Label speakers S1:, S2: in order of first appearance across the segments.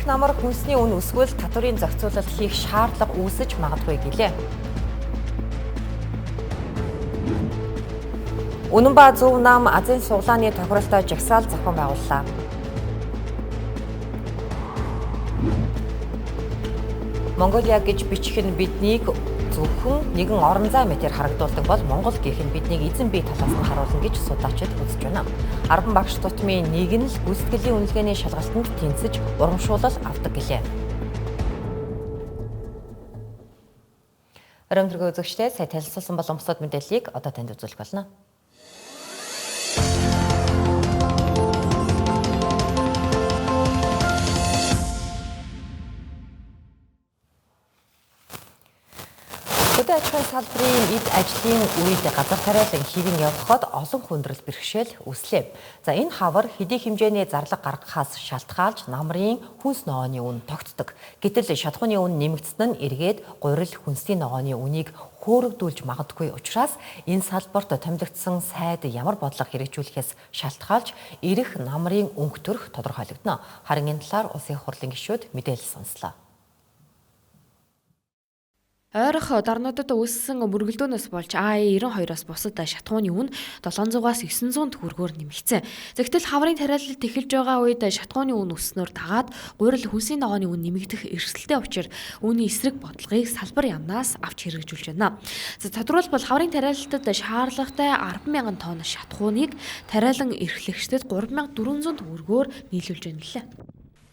S1: Ирэх намар хүнсний үн өсвөл татврын зохицуулалт хийх шаардлага үүсэж магадгүй гэлээ. Үнэн ба Зөв нам Азийн суглааны тохиролтой жагсаал зохион байгууллаа. Монголиа гэж бичих нь биднийг зөвхөн нэгэн орон зай мэтээр харагдуулдаг бол Монгол гэх нь биднийг эзэн бие талаас нь харуулна гэж судаачид үзэж байна. Арбан багш тутмын нэг нь л гүйцэтгэлийн үнэлгээний шалгалтанд тэнцэж урамшуулал авдаг гэлээ. Оройн үзэгчдээ сая танилцуулсан бол өмсөд мэдээллийг одоо танд үзүүлэх болно. Хөдөө аж ахуйн салбарын эд ажлын үед газар тариалан хэвэн явхад олон хүндрэл бэрхшээл үүслээ. За энэ хавар хэдий хэмжээний зарлага гаргахаас шалтгаалж намрын хүнс ногооны үн тогтдог. Гэтэл шатхууны үн нэмэгдсэн нь эргээд гурил хүнсний ногооны үнийг хөөрөгдүүлж магадгүй учраас энэ салбарт томилогдсон сайд ямар бодлого хэрэгжүүлэхээс шалтгаалж ирэх намрын өнгө төрх тодорхойлогдно. Харин энэ талаар улсын хурлын гишүүд мэдээлэл сонслоо.
S2: Ойрох дарнуудад үүссэн мөргөлдөөнөөс болж АЭ92-аас бусад шатхууны үн 700-аас 900 төгрөгөөр нэмэгдсэн. Тэгтэл хаврын тариалалт эхэлж байгаа үед шатхууны үн өснөөр дагаад гурил хүнсний ногооны үн нэмэгдэх эрсдэлтэй учир үүний эсрэг бодлогыг салбар яамнаас авч хэрэгжүүлж байна. За тодорхойлбол хаврын тариалалтад шаардлагатай 10,000 тонн шатхууныг тариалан эрхлэгчдэд 3,400 төгрөгөөр нийлүүлж байна лээ.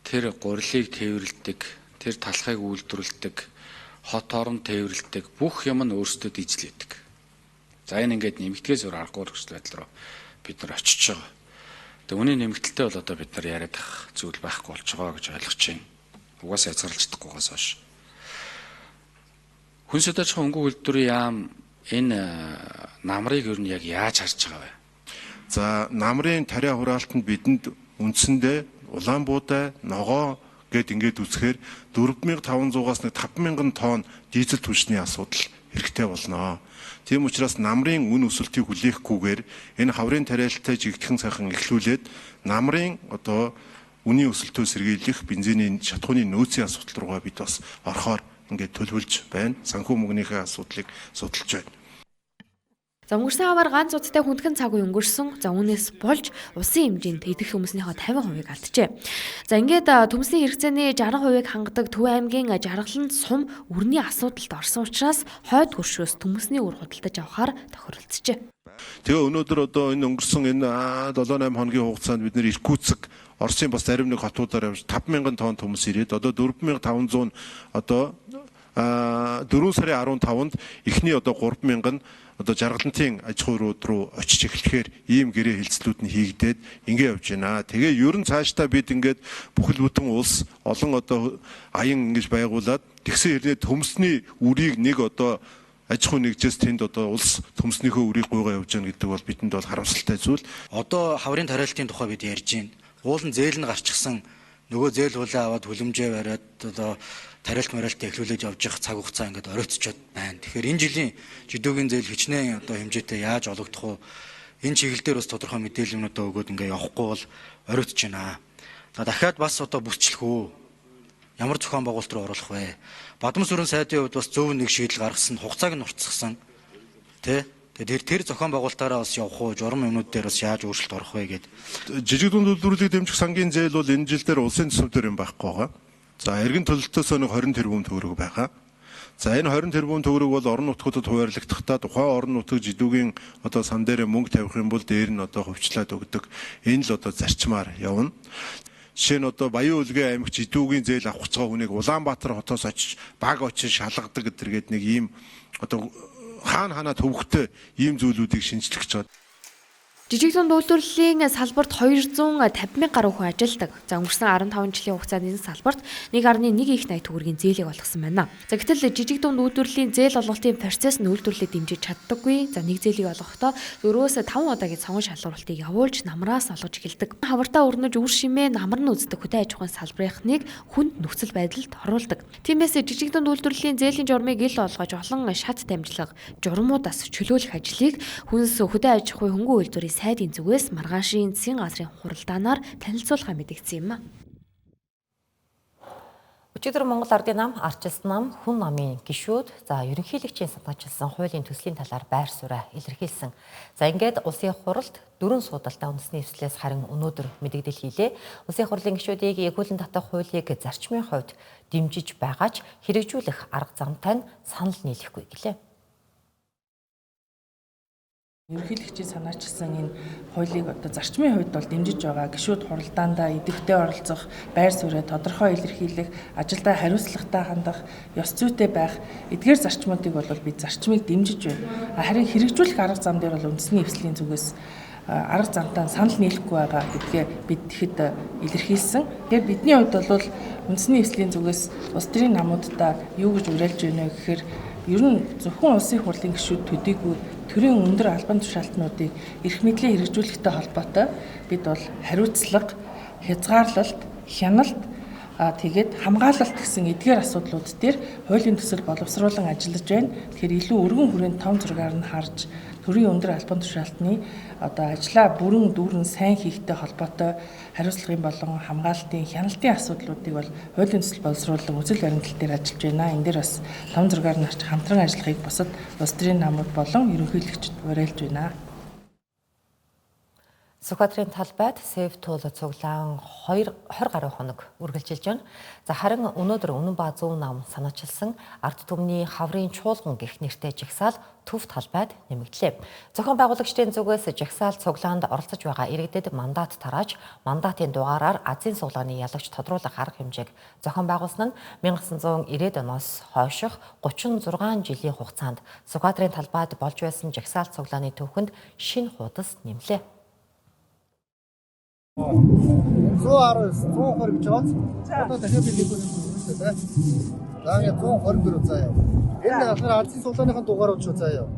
S3: Тэр гурилыг тээвэрлэдэг, тэр талхайг үйлдвэрлэдэг, хот орон тээвэрлэдэг бүх юм нь өөрсдөө дижлээдэг. За энэ ингээд нэмэгдгээс өөр аргагүй нөхцөл байдал руу бид нар очиж байгаа. Тэгээ үүний нэмэгдэлтэй бол одоо бид нар яриад ах зүйл байхгүй болж байгаа гэж ойлгож байна. Угаасаа хязгаарлагдахгүйгээс хойш. Хүнс аж ахуйн хөнгөн үйлдвэрийн яам энэ намрыг ер нь яг яаж харж байгаа вэ?
S4: За намрын тариа хураалтанд бидэнд үндсэндээ улаан буудай, ногоо гэд ингээд үзэхээр 4,500-аас 5,000 тонн дизель түлшний асуудал хэрэгтэй болно. Тийм учраас намрын үн өсөлтийг хүлээхгүйгээр энэ хаврын тариалалтаа жигдэхэн сайхан эхлүүлээд намрын одоо үнийн өсөлтөө сэргийлэх бензиний шатхууны нөөцийн асуудал руугаа бид бас орохоор ингээд төлөвлөж байна. Санхүү мөнгөнийхөө асуудлыг судалж байна.
S2: За өнгөрсөн хавар ганц удаатай хүндхэн цаг үе өнгөрсөн. За үүнээс болж улсын хэмжээнд идэх хүмүүсийнхээ 50% алджээ. За ингээд төмсний хэрэгцээний 60% хангадаг Төв аймгийн жаргаланд сум өрний асуудалд орсон учраас хойд хөршөөс төмсний үр худалдаж авахар тохиролцжээ.
S4: Тэгээ өнөөдөр одоо энэ өнгөрсөн энэ 7-8 хоногийн хугацаанд бид нэр Иркутск, Оросын бас зарим нэг хотуудаар явж 5,000 тонн төмс ирээд одоо 4,500 одоо 4 сарын 15-нд эхний одоо 3,000 одоо жаргалантын аж ахуй руу очиж эхлэхээр ийм гэрээ хэлцлүүд нь хийгдээд ингэ явж байна. Тэгээ ерөн цаашдаа бид ингээд бүхэл бүтэн улс олон одоо аян ингэж байгуулад тэгсэн хэрнээ төмсний үрийг нэг одоо аж ахуй нэгжээс тэнд одоо улс төмснийхөө үрийг гуйгаа явж байгаа гэдэг бол бидэнд бол харамсалтай зүйл.
S5: Одоо хаврын тариалалтын тухай бид ярьж байна. Уулын зээл нь гарчихсан нөгөө зээл хулаа аваад хүлэмжээ бариад одоо тариалт эхлүүлж явж явах цаг хугацаа ингээд оройтчод байна. Тэгэхээр энэ жилийн жидүүгийн зээл хичнээн одоо хэмжээтэй яаж олгодох вэ? Энэ чиглэл дээр бас тодорхой мэдээлэлнүүдээ өгөөд ингээд явахгүй бол оройтж байна. За дахиад бас одоо бүсчлэх үү? Ямар зохион байгуулалт руу оруулах вэ? Бадам сүрэн сайдын хувьд бас зөв нэг шийдэл гаргасан, хугацааг нь уртсгсан. Тэгээд тэр зохион байгуулалтаараа бас явах уу? Журам юмнууд дээр бас яаж өөрчлөлт орох вэ гэд.
S4: Жижиг дунд үйлдвэрлэлийг дэмжих сангийн зээл бол энэ жил дээр улсын төсвөр юм байхгүй байгаа. За эргэн төлөлтөөс нэг 20 тэрбум төгрөг байгаа. За энэ 20 тэрбум төгрөг бол орон нутгуудад хуваарлагдахтаа тухайн орон нутаг жидүүгийн одоо сан дээр мөнгө тавих юм бол дээр нь одоо хувьчлаад өгдөг. Энэ л одоо зарчмаар явна. Жишээ нь одоо Баян Улгийн аймаг жидүүгийн зээл авах гэж байгаа хүнийг Улаанбаатар хотоос очиж баг очиж шалгадаг гэдэргээд нэг ийм одоо хаана төвөгтэй ийм зүйлүүдийг шинжлэх гэж байгаа.
S2: Жижиг дунд үйлдвэрлэлийн салбарт 250,000 гаруй хүн ажилладаг. За өнгөрсөн 15 жилийн хугацаанд энэ салбарт 1.1 их 80 төгрөгийн зээлийг олгосон байна. За гэтэл жижиг дунд үйлдвэрлэлийн зээл олголтын процесс нь үйлдвэрлэлийг дэмжиж чаддаггүй. За нэг зээлийг олгохдоо 4-5 удаагийн цогон шалгуулалтыг явуулж намраас олгож эхэлдэг. Хавартаа өрнөж үр шимээ намар нь үздэг хөдөө аж ахуйн салбарынхныг хүнд нөхцөл байдалд оруулдаг. Тиймээс жижиг дунд үйлдвэрлэлийн зээлийн журмыг ил олгож олон шат дамжлага журмуудаас чөлөөлөх ажлыг хүнс хөдөө аж ахуйн хөнгөн үйлдвэрийн сайдын зүгээс маргаашийн засгийн газрын хуралдаанаар танилцуулахаа мэдэгдсэн юм а.
S1: Өчигдөр Монгол Ардын нам, Арчилсан нам, Хүн намын гишүүд ерөнхийлөгчийн санаачилсан хуулийн төслийн талаар байр сууриа илэрхийлсэн. Ингээд улсын хуралд 4 суудалтай үндэсний эвслээс харин өнөөдөр мэдэгдэл хийлээ. Улсын хурлын гишүүдийг эгүүлэн татах хуулийг зарчмын хувьд дэмжиж байгаач хэрэгжүүлэх арга замтай нь санал нийлэхгүй гэлээ.
S6: Ерөнхийлөгчийн санаачилсан энэ хуулийг зарчмын хувьд бол дэмжиж байгаа. Гишүүд хуралдаандаа идэвхтэй оролцох, байр суурь тодорхой илэрхийлэх, ажилдаа хариуцлагатай хандах, ёс зүйтэй байх эдгээр зарчмуудыг бол бид зарчмыг дэмжиж байна. Харин хэрэгжүүлэх арга зам дээр бол үндэсний эвслийн зүгээс арга замтаа санал нийлэхгүй байгаа гэдгээ бид тэгэхэд илэрхийлсэн. Тэгэхээр бидний хувьд бол үндэсний эвслийн зүгээс улс төрийн намуудаа юу гэж уриалж байна гэхээр ер нь зөвхөн улсын хурлын гишүүд төдийгүй төрийн өндөр албан тушаалтнуудыг эрх мэдлийн хэрэгжүүлэхтэй холбоотой бид бол хариуцлага, хязгаарлалт, хяналт тэгээд хамгаалалт гэсэн эдгээр асуудлууд дээр хуулийн төсөл боловсруулан ажиллаж байна. Тэгэхээр илүү өргөн хүрээнд том зургаар нь харж төрийн өндөр албан тушаалтны ажлаа бүрэн дүүрэн сайн хийхтэй холбоотой хариуцлагын болон хамгаалтын, хяналтын асуудлуудыг бол хуулийн төсөл боловсруулан үзэл баримтлал дээр ажиллаж байна. Энэ дээр бас том зургаар нь харж хамтран ажиллахыг бусад улс төрийн намууд болон ерөнхийлөгчд уриалж байна.
S1: Сүхбаатарын талбайд Save Tool цуглаан 20 гаруй хоног үргэлжилж байна. Харин өнөөдөр Үнэнбаа Зөв нам санаачилсан ард түмний хаврын чуулган гэх нэртэй жагсаал төв талбайд нэмэгдлээ. Зохион байгуулагчдын зүгээс жагсаал цуглаанд оролцож байгаа иргэдэд мандат тарааж, мандатын дугаараар Азийн суглааны ялагч тодруулах арга хэмжээг зохион байгуулсан нь 1990-ад оноос хойших 36 жилийн хугацаанд Сүхбаатарын талбайд болж байсан жагсаал цуглааны төвхөнд шинэ хуудас нэмлээ.
S7: 120 гэж байгаа. Одоо дахиад бид нэг үнэтэй тий. За ингээд 124 заяа. Энэ болохоор Азийн суглааныхаа дугаарууд шүү заяа.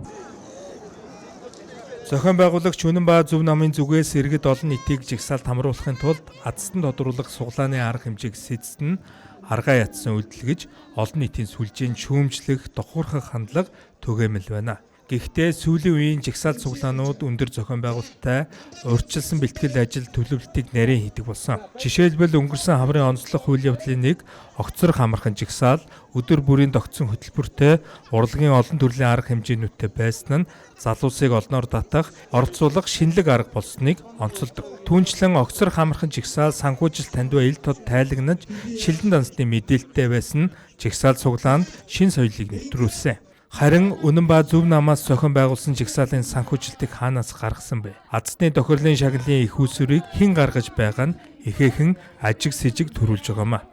S8: Зохион байгуулагч Үнэнбаа Зөв намын зүгээс иргэд олон нийтийг жагсаалд хамруулахын тулд азтанд тодруулах суглааны арга хэмжээг сэцэн аргаа ятсан үйлдэл гэж олон нийтийн сүлжээнд шүүмжлэх, дохуурхах хандлага түгээмэл байна. Гэхдээ сүүлийн үеийн жагсаал цуглаанууд өндөр зохион байгуулалттай урьдчилсан бэлтгэл ажил төлөвлөлтийг нарийн хийдэг болсон. Жишээлбэл өнгөрсөн хаврын онцлог үйл явдлын нэг огцрох амархан жагсаал өдөр бүрийн тогтсон хөтөлбөртэй урлагийн олон төрлийн арга хэмжээнүүдтэй байсан нь залуусыг олноор татах, оролцуулах шинэлэг арга болсныг онцолдог. Түүнчлэн огцрох амархан жагсаал санхүүжилт тандва ил тод тайлагнаж шилэн дансны мэдээлэлтэй байсан жагсаал цуглаанд шин соёлыг нэвтрүүлсэн. Харин Үнэнбаа Зөв намаас зохион байгуулсан жагсаалын санхүүжилтийг хаанаас гаргасан бэ? Азтны тохирлын шагналын их усүрийг хэн гаргаж байгаа нь ихээхэн ажиг сэжиг төрүүлж байгаамаа.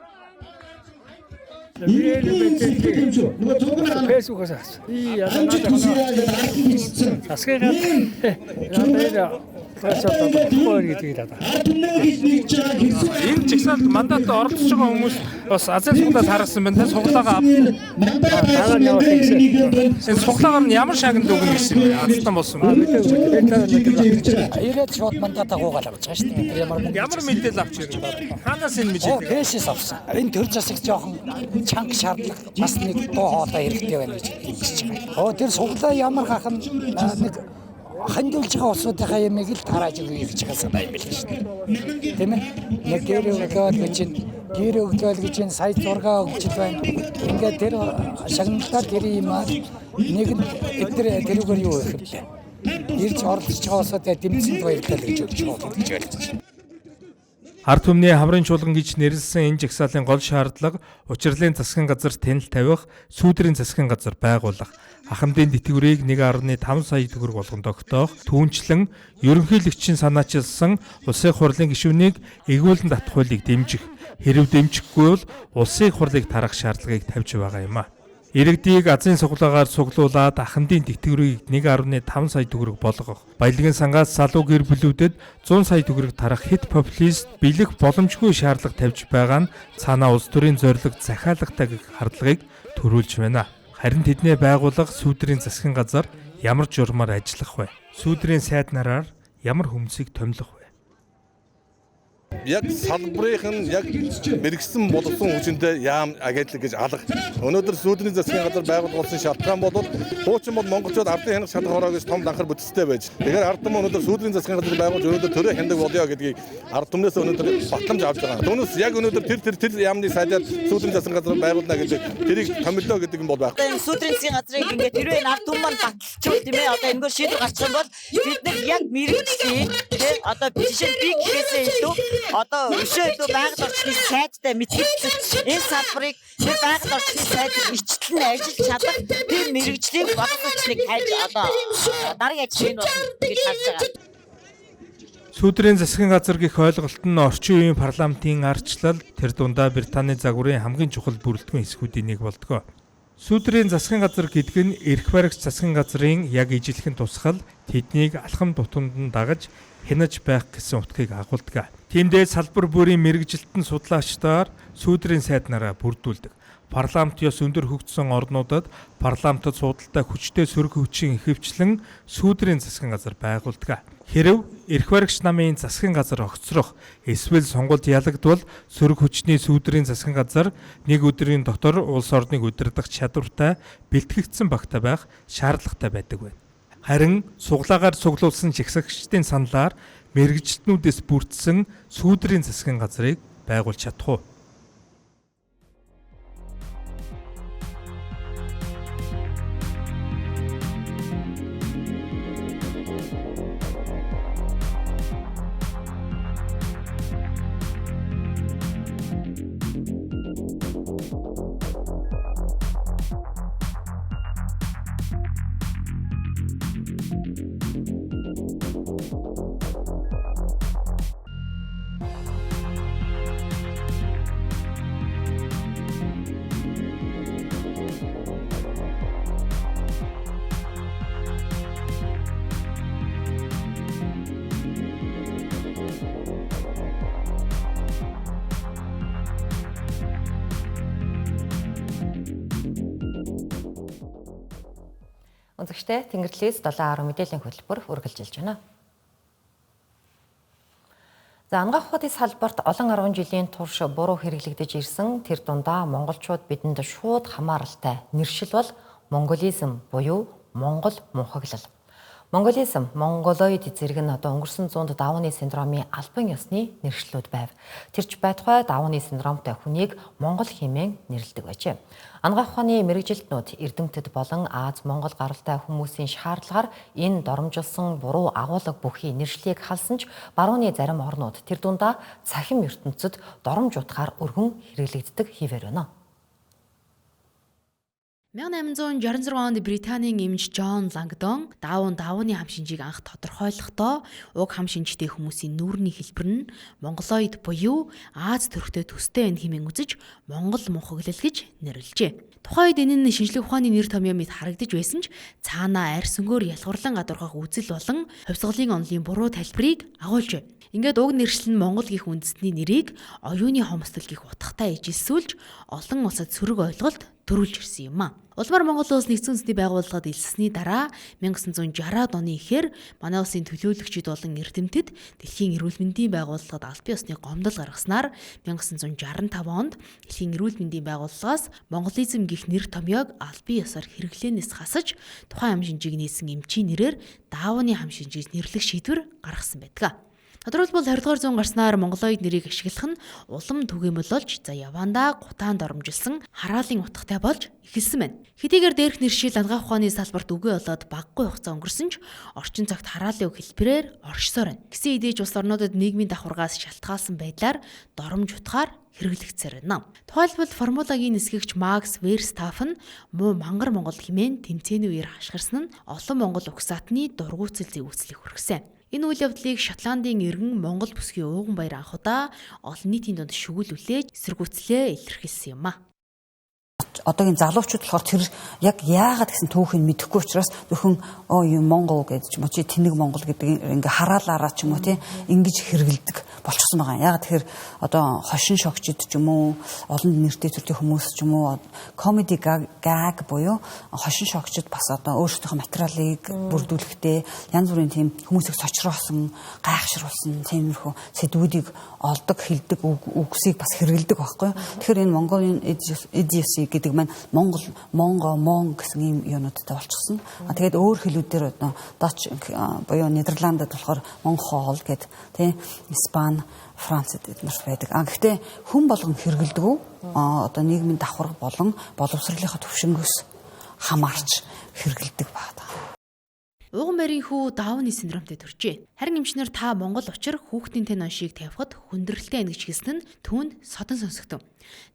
S8: Энэ жагсаалд мандат оролцож байгаа хүмүүс бас Азийн суглаад харсан байна. Суглаагаа суглаагаар нь ямар шагнал өгнө гэсэн юм бэ? Азтан болсон.
S9: Ирээд шууд мандат агуугаал авч байгаа шүү дээ.
S8: Ямар мэдээлэл авч ирв? Хаанаас энэ мэдээлэл?
S9: Фэшээс авсан. Энэ төр засаг жоохон чанга шаардлага бас нэг дуу хоолой хэрэгтэй байна гэж хэлж байгаа. Тэр суглаа ямар хахан нэг хандуулж байгаа улсуудынхаа ямиг л тарааж өгье гэж байгаа санаа юм байна шүү дээ. Тийм ээ. Нэг гэр өглөөл гэж энэ сая 6 өгчл байна. Ингээд тэр шагналтай тэр юмар нэг эдгээр тэрүүгээр юу вэ гэвэл ирж оролцож байгаа улсуудаа дэмжсэнд баярлалаа гэж өгч байгаа гэж ойлгож байна.
S8: Ард түмний хаврын чуулган гэж нэрлсэн энэ жагсаалын гол шаардлага учрлын засгийн газар танил тавих, сүүдрийн засгийн газар байгуулах, ахмадын тэтгэврийг 1.5 сая төгрөг болгон тогтоох, түүнчлэн ерөнхийлөгчийн санаачилсан улсын хурлын гишүүнийг эгүүлэн татах хуулийг дэмжих, хэрв дэмжихгүй бол улсын хурлыг тарах шаардлагыг тавьж байгаа юм а. Иргэдийг Азийн суглаагаар суглуулад ахмадын тэтгэврийг 1.5 сая төгрөг болгох, баялагын сангаас залуу гэр бүлүүдэд 100 сая төгрөг тарах хэд популист бэлэх боломжгүй шаардлага тавьж байгаа нь цаанаа улс төрийн зорилго захиалагтай гэх хардлагыг төрүүлж байна. Харин тэдний байгууллага сүүдрийн засгийн газар ямар журмаар ажиллах вэ? Сүүдрийн сайд нараар ямар хүмүүсийг томилох вэ?
S10: Яг салбарын яг мэрэгсэн боловсон хүчинтэй яам агентлаг гэж алга. Өнөөдөр сүүдрийн засгийн газар байгуулсан шалтгаан бол хуучин бол монголчууд ардын хянах шалгуураа гэж том данхар бүтцтэй байж. Тэгэхээр ард түмэн өнөөдөр сүүдрийн засгийн газар байгуулж өнөөдөр төрөө хяндаг болёо гэдгийг ард түмнээс өнөөдөр батламж авч байгаа. Түүнээс яг өнөөдөр тэр яамны сайдаар сүүдрийн засгийн газар байгуулна гэдэг тэрийг томилоо гэдэг юм бол байх.
S11: Сүүдрийн засгийн газрыг ингээд тэрвээ ард түмэн маань баталчихвол тийм ээ одоо энэгээр шийдвэр гарчих юм бол бид нар яг мэрэгчлийн тийм одоо жишээ нь би гэхээсээ илүү одоо өшөө байгаль орчны сайдтай мэтгэлцэж энэ салбарыг тэр байгаль орчны сайдыг ичлэн ажиллаж чадах тэр мэрэгжлийн боловсролчныг хайж одоо дараагийн ажил нь болно гэж харж байгаа.
S8: Сүүдрийн засгийн газар гэх ойлголт нь орчин үеийн парламентын ардчлал тэр дундаа Британий загварын хамгийн чухал бүрэлдэхүүн хэсгүүдийн нэг болдог. Сүүдрийн засгийн газар гэдэг нь эрх баригч засгийн газрын яг ижилхэн тусгал тэднийг алхам тутамд нь дагаж хянаж байх гэсэн утгыг агуулдаг. Тиймдээ салбар бүрийн мэрэгжилтэн судлаачдаар сүүдрийн сайд нараа бүрдүүлдэг. Парламент ёс өндөр хөгжсөн орнуудад парламентд судалтай хүчтэй сөрөг хүчин ихэвчлэн сүүдрийн засгийн газар байгуулдаг. Хэрэв эрх баригч намын засгийн газар огцрох эсвэл сонгуульд ялагдвал сөрөг хүчний сүүдрийн засгийн газар нэг өдрийн дотор улс орныг удирдах чадвартай бэлтгэгдсэн багтаа байх шаардлагатай байдаг байна. Харин суглаагаар цуглуулсан жигсагчдын саналаар мэрэгжилтнүүдээс бүрдсэн сүүдрийн засгийн газрыг байгуулж чадах уу?
S1: Өнцөгчтэй Тэнгэрлээс 7:10 мэдээллийн хөтөлбөр үргэлжилж байна. За ангаах ухааны салбарт олон 10 жилийн турш буруу хэрэглэгдэж ирсэн тэр дундаа монголчууд бидэнд шууд хамааралтай нэршил бол монголизм буюу монгол мунхаглал. Монголизм, монголоид зэрэг нь одоо өнгөрсөн зуунд Дауны синдромын албан ёсны нэршлүүд байв. Тэрч байтугай Дауны синдромтой хүнийг монгол хэмээн нэрлэдэг байжээ. Ангаах ухааны мэрэгжилтнүүд Эрдэмтэд болон Аз Монгол гаралтай хүмүүсийн шаардлагаар энэ доромжилсон буруу агуулга бүхий нэршлийг халсан ч барууны зарим орнууд тэр дундаа цахим ертөнцид доромж утгаар өргөн хэрэглэгддэг хിവэр байна.
S2: 1866 онд Британийн эмч Джон Лангдон Дауны хам шинжийг анх тодорхойлохдоо уг хам шинжтэй хүмүүсийн нүүрний хэлбэр нь монголоид буюу Аз төрхтэй төстэй байна хэмээн үзэж монгол мунхаглал гэж нэрлэжээ. Тухайн үед энэ нь шинжлэх ухааны нэр томьёо мэт харагдаж байсан ч цаанаа арьс өнгөөр ялгуурлан гадуурхах үзэл болон хувьсгалын онолын буруу тайлбарыг агуулжээ. Ингээд уг нэршил нь монгол гэх үндэстний нэрийг оюуны хомсдол гэх утгатай ижилсүүлж олон улсад сөрөг ойлголт төрүүлж ирсэн юм а. Улмаар Монгол улс нэгдсэн үндэсний байгууллагад элссэний дараа 1960-аад оны эхээр манай улсын төлөөлөгчид болон эрдэмтэд Дэлхийн эрүүл мэндийн байгууллагад албан ёсны гомдол гаргаснаар 1965 онд Дэлхийн эрүүл мэндийн байгууллагаас монголизм гэх нэр томьёог албан ёсоор хэрэглээнээс хасаж тухайн хам шинжийг нээсэн эмчийн нэрээр Дауны хам шинжийг нэрлэх шийдвэр гаргасан байдаг. Тодорхойлбол 20-р зуун гарснаар монголоид нэрийг ашиглах нь улам түгээмэл болж явандаа гутаанд оромжилсан хараалын утгатай болж эхэлсэн байна. Хэдийгээр дээрх нэршил ангаах ухааны салбарт үгүй болоод багагүй хугацаа өнгөрсөн ч орчин цагт хараалын үг хэлбэрээр оршсоор байна. Гэсэн хэдий ч улс орнуудад нийгмийн давхаргаас шалтгаалсан байдлаар доромж утгаар хэрэглэгдсээр байна. Тухайлбал формулагийн нисгэгч Макс Верстафен муу мангар Монгол хэмээн тэмцээний үеэр хашгирсан нь олон монгол угсаатны дургуутсал зэвүүцлийг хүргэсэн. Энэ үйл явдлыг Шотландын иргэн Монгол бүсгийн ууган баяр анх удаа олон нийтийн дунд шүглүүлээд эсэргүүцлээ илэрхийлсэн юм а.
S12: одоогийн залуучууд болохоор тэр яг яагаад гэсэн түүхийг мэдэхгүй учраас зөвхөн юм Монгол гэж ч юм уу чи тэнэг Монгол гэдэг ингээ хараалаараа ч юм уу тий ингэж хэрэгэлдэг болчихсон байгаа. Яагаад тэгэхээр одоо хошин шогчид ч юм уу олон нэртэй төрлийн хүмүүс ч юм уу комеди гаг буюу хошин шогчид бас одоо өөрсдийнхөө материалыг бүрдүүлэхдээ янз бүрийн тийм хүмүүсийг сочроосон, гайхшруулсан тиймэрхүү сэдвүүдийг олдог, хэлдэг үгсийг бас хэрэгэлдэг байхгүй юу. Тэгэхээр энэ Mongolian idiocy гэдэг маань Мон гэсэн ийм юунуудтай болчихсон. Тэгээд өөр хэлүүдээр одоо Dutch буюу Нидерландд болохоор Монхол гэдэг тий Испани, Францад эднэрс байдаг. Гэхдээ хүн болгон хэрэгэлдэг үү? Одоо нийгмийн давхар болон боловсролынхаа төвшингөөс хамаарч хэрэгэлдэг байна.
S2: Уган барийн хүү Дауны синдромтой төржээ. Харин эмчнэр та Монгол учир хүүхдийн тань оншийг тавихад хүндрэлтэй байна гэж хэлсэн нь түүнд содон сонсогдов.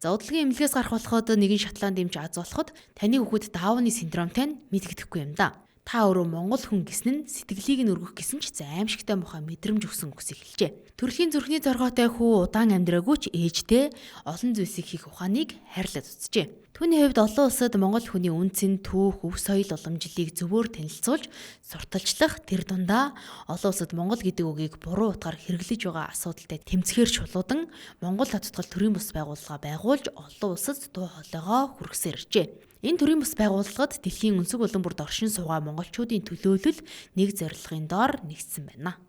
S2: За удалгийн эмнэлгээс гарах болоход нэгэн Шотланд эмч аз болоход таны хүүхэд Дауны синдромтой нь мэдгэдэхгүй юм да. Та өөрөө Монгол хүн гэсэн нь сэтгэлийг нь өргөх гэсэн ч аимшигтай муха мэдрэмж өгсөн үгсийг хэлжээ. Төрөлхийн зүрхний зоргоотой хүү удаан амьдраагүй ч ээжтэй олон зүйлсийг хийх ухааныг хайрлаад үзжээ. Түүний хувьд олон улсад монгол хүний үнцэн, түүх, өв соёл уламжлалыг зөвөр танилцуулж, сурталчлах тэр дундаа олон улсад монгол гэдэг үгийг буруу утгаар хэрэглэж байгаа асуудалтай тэмцэхээр шулуудан Монгол татварт төрийн бус байгууллага байгуулж олон улсад дуу хоолойгоо хүргэсээр иржээ. Энэ төрийн бус байгууллагад дэлхийн өнцөг улан бүрд оршин суугаа монголчуудын төлөөлөл нэг зорилгын доор нэгдсэн байна.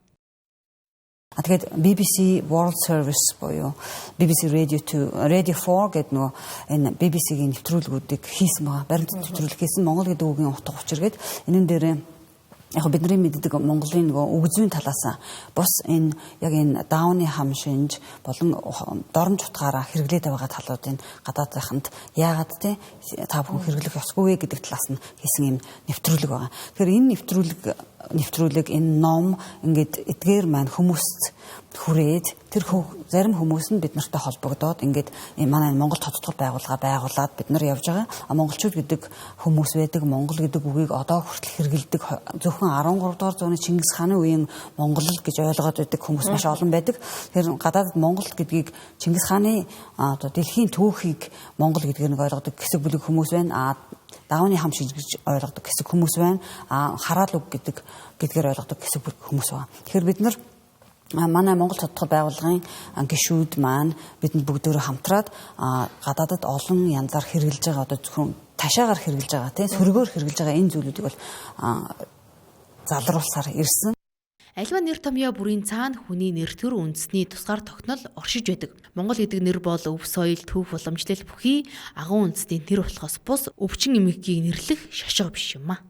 S12: Тэгээд BBC World Service буюу BBC Radio 4 гэдэг нөгөө энэ BBC-ийн нэвтрүүлгүүдийг хийсэн байгаа. Баримтат нэвтрүүлэг хийсэн Монгол гэдэг үгийн утга учир гээд энэ дээрээ яг бидний мэддэг Монголын нөгөө үгзүүн талаас бус энэ яг энэ Дауны хам шинж болон дорн чутгаараа хэрэглээд байгаа талуудын гадаадынханд яагаад та бүхэн хэрэглэх ёсгүй вэ гэдэг талаас нь хийсэн юм нэвтрүүлэг байгаа. Тэгэхээр энэ нэвтрүүлэг энэ ном ингээд эдгээр маань хүмүүст хүрээд тэр зарим хүмүүс нь бид нартай холбогдоод ингээд манай Монгол тодтгол байгууллага байгуулад бид нар явж байгаа. Монголчууд гэдэг хүмүүс байдаг. Монгол гэдэг үгийг одоо хүртэл хэрэгэлдэг. Зөвхөн 13 дугаар зууны Чингис хааны үеийн Монгол гэж ойлгоод байдаг хүмүүс маш олон байдаг. Тэгэхээр гадаадд Монгол гэдгийг Чингис хааны одоо дэлхийн түүхийг Монгол гэдгээр нэг ойлгодог хэсэг бүлэг хүмүүс байна. Дауны хам шинж гэж ойлгодог хэсэг хүмүүс байна. Хараал үг гэдгээр ойлгодог хэсэг бүлэг хүмүүс байна. Тэгэхээр бид нар манай Монгол тодтгол байгууллагын гишүүд маань бидэнд бүгдөө хамтраад гадаадд олон янзаар хэрэгжилж байгаа одоо зөвхөн ташаагаар хэрэгжилж байгаа тийм сөргөөр хэрэгжилж байгаа энэ зүйлүүдийг бол залруулсаар ирсэн.
S2: Альва нэр томьёо бүрийн цаана хүний нэр төр үндэсний тусгаар тогтнол оршиж байдаг. Монгол гэдэг нэр бол өв соёл, түүх уламжлал бүхий агуу үндэстний нэр болохоос бус өвчин эмгэгийг нэрлэх шашиг биш юм аа.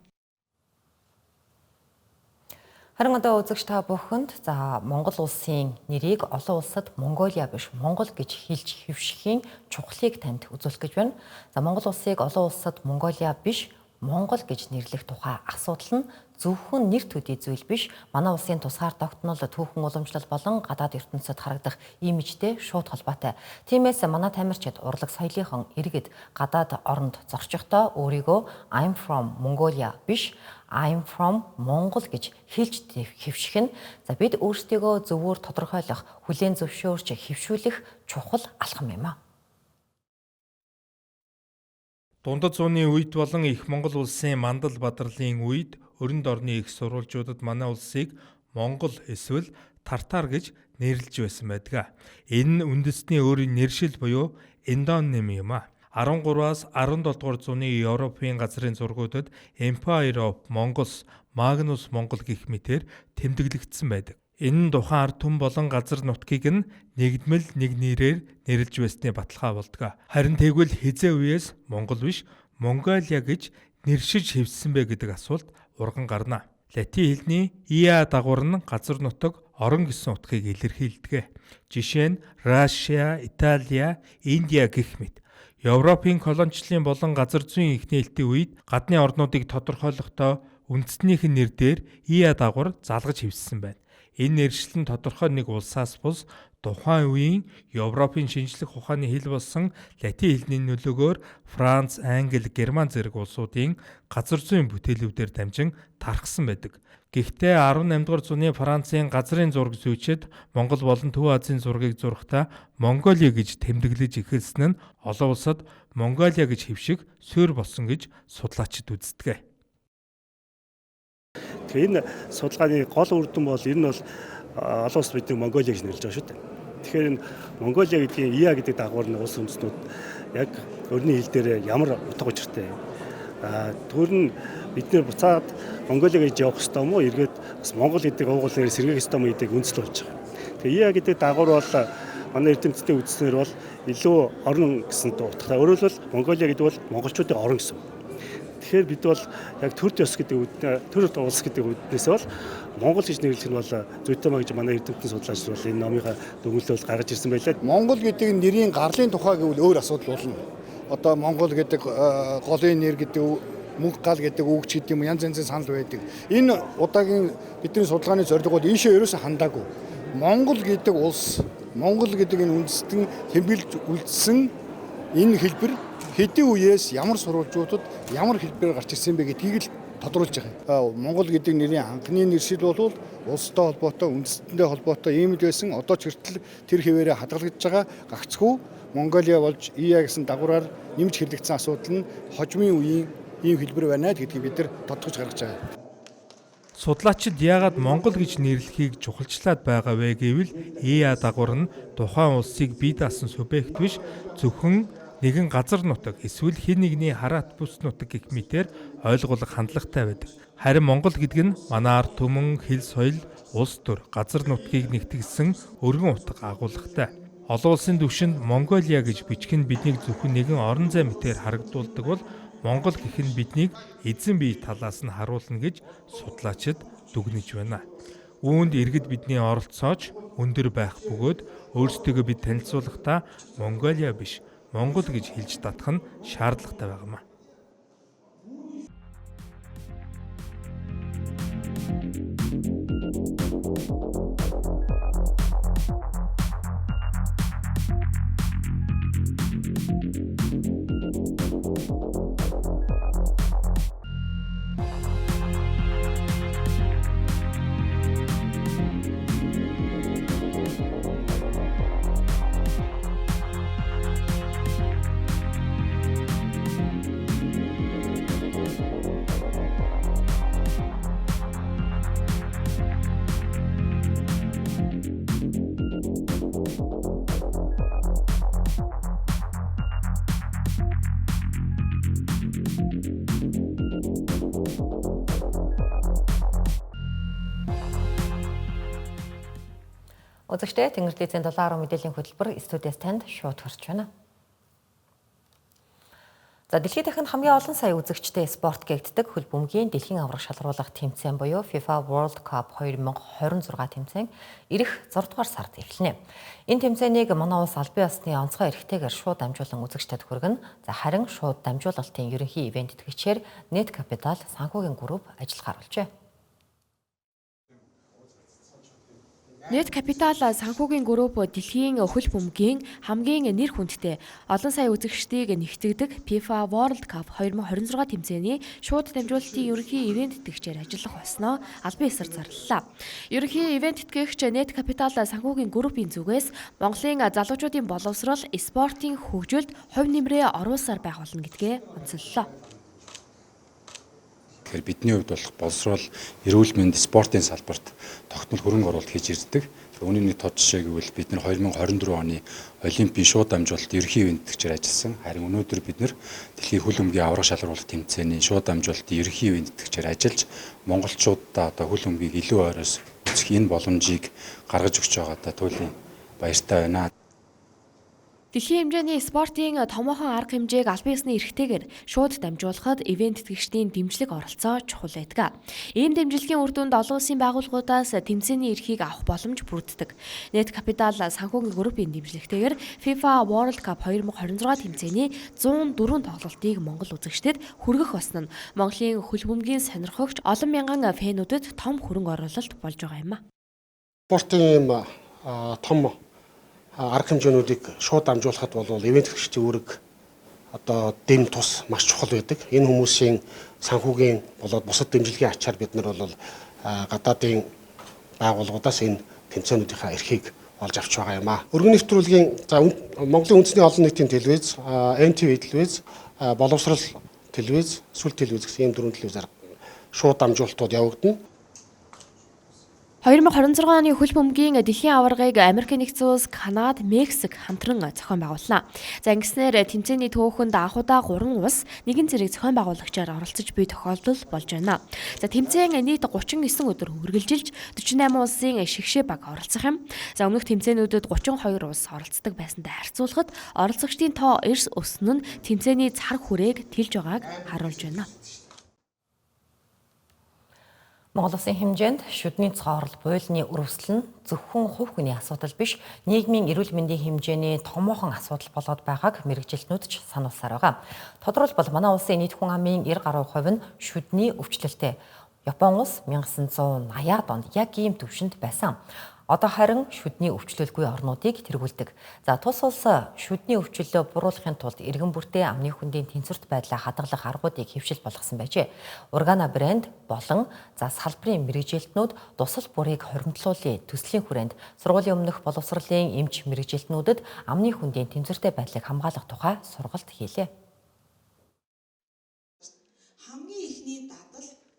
S1: Харин одоо үзэгч та бүхэнд Монгол улсын нэрийг олон улсад Монголиа биш Монгол гэж хэлж хэвшихийн чухлыг танд үзүүлэх гэж байна. Монгол улсыг олон улсад Монголиа биш Монгол гэж нэрлэх тухай асуудал нь зөвхөн нэр төдий зүйл биш. Манай улсын тусгаар тогтнол, түүхэн уламжлал болон гадаад ертөнцид харагдах имижтэй шууд холбоотой. Тиймээс манай тамирчид урлаг соёлынхон иргэд гадаад оронд зорчихдоо өөрийгөө I'm from Mongolia биш I'm from Монгол гэж хэлж хэвших нь бид өөрсдийгөө зөвөр тодорхойлох, хүлээн зөвшөөрч хэвшүүлэх чухал алхам юм аа.
S8: Дундад зууны үед болон их Монгол улсын мандал бадрлын үед өрөнд орны их сурвалжуудад манай улсыг Монгол эсвэл Тартар гэж нэрлэж байсан байдаг. Энэ нь үндэсний өөрийн нэршил буюу эндоним юм а. 13-аас 17 дугаар зууны Европын газрын зургуудад Empire of Mongols, Magnus Монгол гэх мэтээр тэмдэглэгдсэн байдаг. Энэ нь тухайн ард түмэн болон газар нутгийг нь нэгдмэл нэг нэрээр нэрлэж байсны баталгаа болдог. Харин тэгвэл хизээ үеэс Монгол биш Монголиа гэж нэршиж хэвссэн бэ гэдэг асуулт урган гарна. Латин хэлний ия дагавар нь газар нутаг, орон гэсэн утгыг илэрхийлдэг. Жишээ нь Russia, Итали, Индия гэх мэт. Европын колоничлалын болон газар зүйн их нээлтийн үед гадны орнуудыг тодорхойлохдоо үндэснийх нь нэр дээр ия дагавар залгаж хэвссэн байна. Энэ нэршил нь тодорхой нэг улсаас бус тухайн үеийн Европын шинжлэх ухааны хэл болсон латин хэлний нөлөөгөөр Франц, Англи, Герман зэрэг улсуудын газар зүйн бүтээлүүдээр дамжин тархсан байдаг. Гэхдээ 18 дугаар зууны Францын газрын зураг зүйчид Монгол болон Төв Азийн зургийг зурхдаа Монголиа гэж тэмдэглэж эхэлсэн нь олон улсад Монголиа гэж хэвшиг суурь болсон гэж судлаачид үздэг.
S13: Тэгэхээр энэ судалгааны гол үр дүн бол энэ бол олон улс бидний Монголиа гэж нэрлэж байгаа шүү дээ. Тэгэхээр энэ Монголиа гэдгийн ИА гэдэг дагавар нь улс үндэстнүүд яг өрний хил дээр ямар утга учиртай. Түр нь бид нэр буцаад Монголиа гэж явах ёстой юм уу? Эргээд бас Монгол гэдэг уугуул нэрээр сэргээх ёстой юм гэдгийг үндэслэл болж байгаа. Тэгэхээр ИА гэдэг дагавар бол манай эрдэмтдийн үзснээр бол илүү орон гэсэн утгатай. Өөрөөр хэлбэл Монголиа гэдэг бол монголчуудын орон гэсэн. Тэгэхээр бид бол яг төр ёс гэдэг төр улс гэдэг үднээс бол Монгол гэж нэрлэх нь бол зүйтэй маа гэж манай эрдэмтэн судлаач бол энэ номынхаа дүгнэлтээр гаргаж ирсэн байлаа.
S14: Монгол гэдэг нэрийн гарлын тухай гэвэл өөр асуудал болно. Одоо Монгол гэдэг голын нэр гэдэг мөнх гал гэдэг үг ч гэдэг юм янз янзын санал байдаг. Энэ удаагийн бидний судалгааны зорилго бол ийшээ ерөөсө хандаагүй. Монгол гэдэг улс, Монгол гэдэг энэ үндэстэн тэмдэглэж үлдсэн энэ хэлбэр хэдийн үеэс ямар сурвалжуудад ямар хэлбэрээр гарч ирсэн бэ гэдгийг л тодруулж байгаа. Монгол гэдэг нэрийн анхны нэршил бол улстай холбоотой, үндэстэндээ холбоотой ийм л байсан. Одоо ч хүртэл тэр хэвээрээ хадгалагдж байгаа. Гагцхүү Монголиа болж ИА гэсэн дагвараар нэмж хэрлэгдсэн асуудал нь хожмын үеийн ийм хэлбэр байна гэдгийг бид нар тодтогч гаргаж байгаа.
S8: Судлаачид яагаад Монгол гэж нэрлэхийг чухалчлаад байгаа вэ гэвэл ИА дагвар нь тухайн улсыг бие даасан субъект биш, зөвхөн нэгэн газар нутаг эсвэл хэн нэгний хараат бүс нутаг гэх мэтээр ойлгуулах хандлагатай байдаг. Харин Монгол гэдэг нь манай ард түмэн, хэл соёл, улс төр, газар нутгийг нэгтгэсэн өргөн утга агуулгатай. Олон улсын түвшинд Монголиа гэж бичиг нь биднийг зөвхөн нэгэн орон зай мэтээр харагдуулдаг бол Монгол гэх нь биднийг эзэн бие талаас нь харуулна гэж судлаачид дүгнэж байна. Үүнд иргэд бидний оролцооч өндөр байх бөгөөд өөрсдөө бид танилцуулахдаа Монголиа биш Монгол гэж хэлж татах нь шаардлагатай байгаамаа.
S1: Үзэгчдээ Тэнгэрдээцийн 7 мэдээллийн хөтөлбөр студиэс танд шууд хүрч байна. За дэлхийд дахин хамгийн олон сая үзэгчтэй спорт гэгддэг хөл бөмбөгийн дэлхийн аврах шалгаруулах тэмцээн буюу FIFA World Cup 2026 тэмцээн ирэх 6 дугаар сард эхэлнэ. Энэ тэмцээнийг манай улс албан ёсны онцгой эрхтэйгээр шууд дамжуулан үзэгчдэд хүргэнэ. За харин шууд дамжуулалтын ерөнхий ивент тэтгэгчээр Net Capital санхүүгийн групп ажиллах харуулжээ.
S2: Net Capital санхүүгийн групп дэлхийн хөл бөмбөгийн хамгийн нэр хүндтэй олон сая үзэгчдийг нэгтгэдэг FIFA World Cup 2026 тэмцээний шууд дамжуулалтын ерөнхий ивент тэтгэгчээр ажиллах болсноо албан ёсоор зарлалаа. Ерөнхий ивент тэтгэгч Net Capital санхүүгийн группийн зүгээс Монголын залуучуудын боловсрол, спортын хөгжилд хувь нэмрээ оруулсаар байх болно гэдгээ онцоллоо.
S15: Тэгэхээр бидний хувьд болох боловсрол, эрүүл мэнд, спортын салбарт тогтмол хөрөнгө оруулалт хийж ирдэг. Үүний нэг тод жишээ гэвэл бид нэр 2024 оны Олимпийн шууд дамжуулалт ерөнхий ивент тэтгэгчээр ажилласан. Харин өнөөдөр бид нэр дэлхийн хөл бөмбөгийн аврах шалгаруулах тэмцээний шууд дамжуулалтын ерөнхий ивент тэтгэгчээр ажиллаж монголчуудаа одоо хөл бөмбөгийг илүү ойроос үзэх энэ боломжийг гаргаж өгч байгаадаа туйлын баяртай байна.
S2: Дэлхийн хэмжээний спортын томоохон арга хэмжээг албан ёсны эрхтэйгээр шууд дамжуулахад ивент тэтгэгчдийн дэмжлэг оролцоо чухал байдаг. Ийм дэмжлэгийн үр дүнд олон улсын байгууллагуудаас тэмцээний эрхийг авах боломж бүрддэг. Net Capital санхүүгийн группийн дэмжлэгтэйгээр FIFA World Cup 2026 тэмцээний 104 тоглолтыг Монгол үзэгчдэд хүргэх болсон нь Монголын хөл бөмбөгийн сонирхогч олон мянган фэнүүдэд том хөрөнгө оруулалт болж байгаа юм а.
S16: Спортын том арга хэмжээнүүдийг шууд дамжуулахад бол ивент хэрэгчдийн үүрэг одоо дэм тус маш чухал байдаг. Энэ хүмүүсийн санхүүгийн болоод бусад дэмжлэгийн ачаар бид нар бол гадаадын байгууллагуудаас энэ тэмцээнүүдийнхаа эрхийг олж авч байгаа юм аа. Өргөн нэвтрүүлгийн Монголын үндэсний олон нийтийн телевиз, NTV телевиз, боловсрал телевиз, сүл телевиз гэсэн ийм дөрвөн телевизээр шууд дамжуулалтууд явагдана.
S2: 2026 оны хөл бөмбөгийн дэлхийн аваргыг Америк нэгдсэн улс, Канада, Мексик хамтран зохион байгууллаа. За ингэснээр тэмцээний төөхөнд анхудаа 3 улс нэгэн зэрэг зохион байгуулагчаар оролцож буй тохиолдол болж байна. За тэмцээн нийт 39 өдөр үргэлжилж 48 улсын шигшээ баг оролцох юм. За өмнөх тэмцээнүүдэд 32 улс оролцдог байсантай харьцуулахад оролцогчдын тоо эрс өснө нь тэмцээний цар хүрээг тэлж байгааг харуулж байна. Монгол Улсын хэмжээнд шүдний цоорол буйлны өрөвсөл нь зөвхөн хувь хүний асуудал биш, нийгмийн эрүүл мэндийн хэмжээний томоохон асуудал болоод байгааг мэрэгжилтнүүд ч сануулсаар байгаа. Тодорхойлбол манай улсын нийт хүн амын 90% нь шүдний өвчлөлтэй. Япон улс 1980-аад онд яг ийм түвшинд байсан. Одоо харин шүдний өвчлөлгүй орнуудыг тэргүүлдэг. За тус улс шүдний өвчлөлөө буруулахын тулд иргэн бүртээ амны хүндийн тэнцвэрт байдлаа хадгалах аргуудыг хэвшил болгосон байжээ. Органа брэнд болон салбарын мэрэгжилтнүүд тусал бүрийг хоримтлуулын төслийн хүрээнд сургуулийн өмнөх боловсролын эмч мэрэгжилтнүүдэд амны хүндийн тэнцвэртэй байдлыг хамгаалах тухай сургалт хийлээ.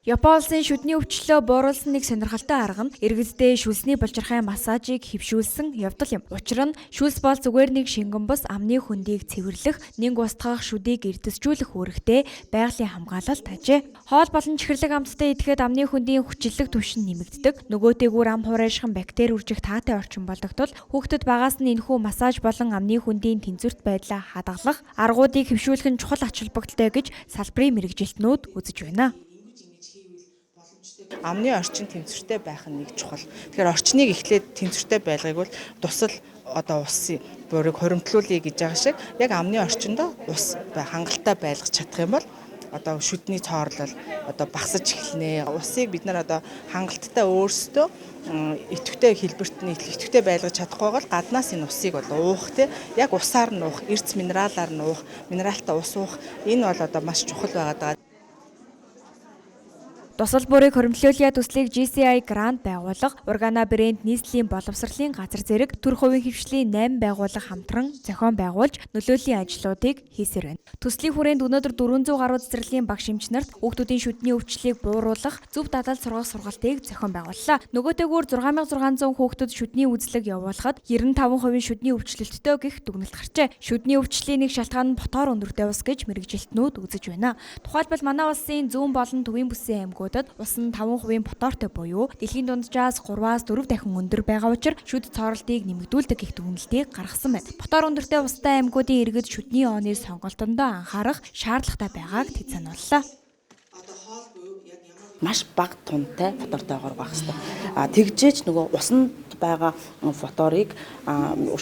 S17: Япон улсын шүдний өвчлөлөө бууруулсан нэг сонирхолтой арга нь иргэддээ шүлсний булчирхай массажийг хэвшүүлсэн явдал юм. Учир нь шүлс бол зүгээр нэг шингэн бус амны хөндийг цэвэрлэх, нинг устгах, шүдийг эрдэсжүүлэх үүрэгтэй байгалийн хамгаалалт ажээ. Хоол болон чихэрлэг амттай идэхэд амны хөндийн хүчлэлэг түвшин нэмэгддэг. Нөгөөтэйгүр ам хуурайшхан бактери үржих таатай орчин болдогтол хүүхдэд багаас нь энэхүү массаж болон амны хөндийн тэнцвэрт байдлаа хадгалах аргуудыг хэвшүүлэх нь чухал ач холбогдолтой гэж салбарын мэрэгжилтнүүд үзэж байна.
S18: Амны орчин тэнцвэртэй байх нь нэг чухал. Тэгэхээр орчныг эхлээд тэнцвэртэй байлгыг бол тусал одоо усын бүрийг хоримтлуулъя гэж байгаа шиг яг амны орчиндөө ус хангалттай байлгаж чадах юм бол одоо шүдний цоорлол одоо багасж эхэлнэ. Усыг бид нар одоо хангалттай өөрсдөө идэвхтэй хэлбэрт нь идэвхтэй байлгаж чадахгүй бол гаднаас энэ усыг бол уух те яг усаар нь уух, эрдэс минералаар нь уух, минералтай ус уух энэ бол одоо маш чухал байгаа.
S17: Тусал бүрийг хоримтлуулъя төслийг GCI грант байгууллага, Органа брэнд нийслэлийн боловсролын газар зэрэг төр хувийн хвшлийн 8 байгууллага хамтран зохион байгуулж нөлөөллийн ажлуудыг хийсээр байна. Төслийн хүрээнд өнөөдөр 400 гаруй цэцэрлэгийн багш эмч нарт хүүхдүүдийн шүдний өвчлөлийг бууруулах зөв дадлал сургах сургалтыг зохион байгууллаа. Нөгөөтэйгүр 6600 хүүхдэд шүдний үзлэг явуулахад 95% шүдний өвчлөлттэй гэх дүгнэлт гарчээ. Шүдний өвчлөлийн нэг шалтгаан нь ботоор өндөртэй ус гэж мэрэгжилтнүүд үзэж байна. Тухайлбал манай улсын зүүн болон төвийн бүсийн аймагуд ус нь 5% ботоортой буюу дэлхийн дунджаас 3-аас 4 дахин өндөр байгаа учраас шүд цооролтыг нэмэгдүүлдэг гэх дүгнэлтийг гаргасан байна. Ботоор өндөртэй устай аймагуудын иргэд шүдний оны сонголтондоо анхаарах шаардлагатай байгааг тэд санууллаа.
S19: Маш бага тунтай фотортойгоор байх хэрэгтэй. Тэгжээч нөгөө усанд байгаа фоторыг